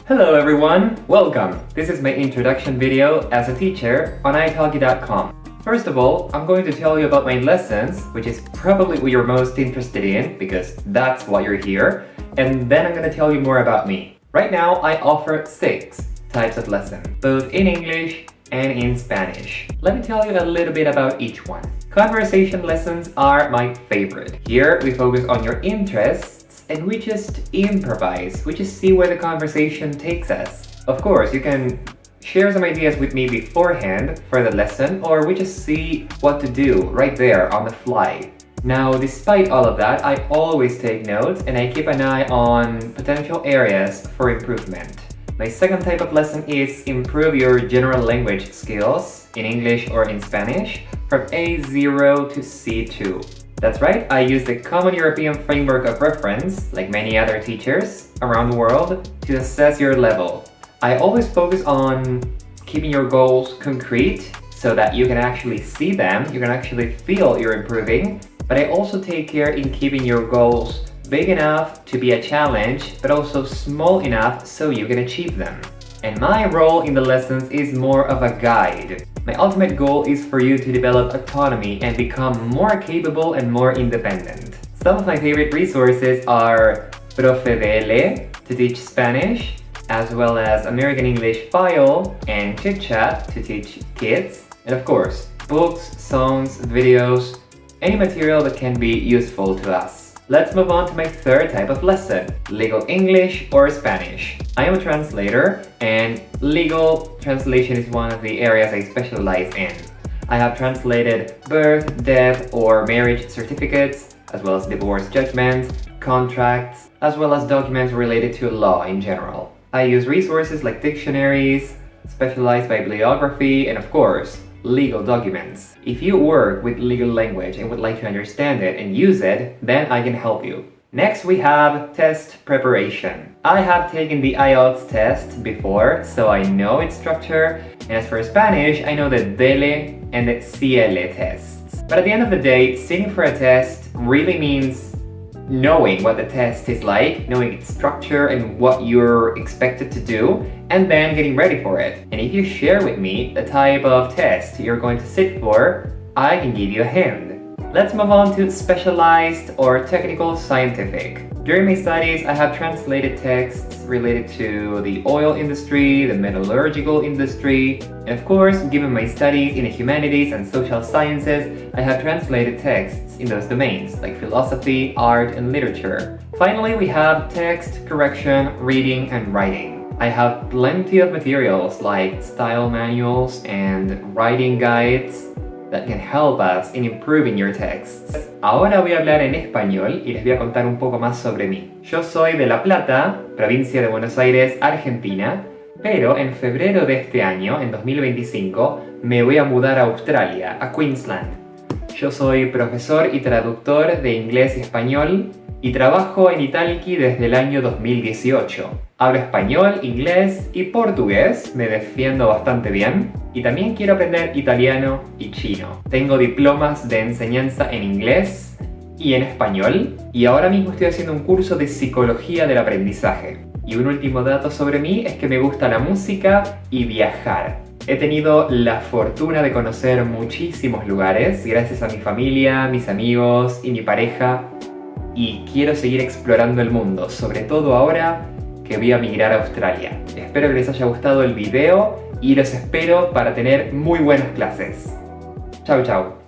Hello everyone, welcome! This is my introduction video as a teacher on italki.com. First of all, I'm going to tell you about my lessons, which is probably what you're most interested in, because that's why you're here, and then I'm going to tell you more about me. Right now, I offer 6 types of lessons, both in English and in Spanish. Let me tell you a little bit about each one. Conversation lessons are my favorite. Here, we focus on your interests, and we just improvise. We just see where the conversation takes us. Of course, you can share some ideas with me beforehand for the lesson, or we just see what to do right there on the fly. Now, despite all of that, I always take notes and I keep an eye on potential areas for improvement. My second type of lesson is improve your general language skills in English or in Spanish from A0 to C2. That's right, I use the Common European Framework of Reference, like many other teachers around the world, to assess your level. I always focus on keeping your goals concrete so that you can actually see them, you can actually feel you're improving, but I also take care in keeping your goals big enough to be a challenge, but also small enough so you can achieve them. And my role in the lessons is more of a guide. My ultimate goal is for you to develop autonomy and become more capable and more independent. Some of my favorite resources are Probá to teach Spanish, as well as American English File and Chit Chat to teach kids, and of course, books, songs, videos, any material that can be useful to us. Let's move on to my third type of lesson, legal English or Spanish. I am a translator, and legal translation is one of the areas I specialize in. I have translated birth, death, or marriage certificates, as well as divorce judgments, contracts, as well as documents related to law in general. I use resources like dictionaries, specialized bibliography, and of course, legal documents. If you work with legal language and would like to understand it and use it, then I can help you. Next, we have test preparation. I have taken the IELTS test before, so I know its structure. And as for Spanish, I know the DELE and the CL tests. But at the end of the day, sitting for a test really means knowing what the test is like, knowing its structure and what you're expected to do, and then getting ready for it. And if you share with me the type of test you're going to sit for, I can give you a hint. Let's move on to specialized or technical scientific. During my studies, I have translated texts related to the oil industry, the metallurgical industry, and of course, given my studies in the humanities and social sciences, I have translated texts in those domains, like philosophy, art, and literature. Finally, we have text, correction, reading, and writing. I have plenty of materials like style manuals and writing guides that can help us in improving your texts. Ahora voy a hablar en español y les voy a contar un poco más sobre mí. Yo soy de La Plata, provincia de Buenos Aires, Argentina, pero en febrero de este año, en 2025, me voy a mudar a Australia, a Queensland. Yo soy profesor y traductor de inglés y español y trabajo en italki desde el año 2018. Hablo español, inglés y portugués, me defiendo bastante bien. Y también quiero aprender italiano y chino. Tengo diplomas de enseñanza en inglés y en español. Y ahora mismo estoy haciendo un curso de psicología del aprendizaje. Y un último dato sobre mí es que me gusta la música y viajar. He tenido la fortuna de conocer muchísimos lugares gracias a mi familia, mis amigos y mi pareja. Y quiero seguir explorando el mundo, sobre todo ahora que voy a migrar a Australia. Espero que les haya gustado el video y los espero para tener muy buenas clases. Chao, chao.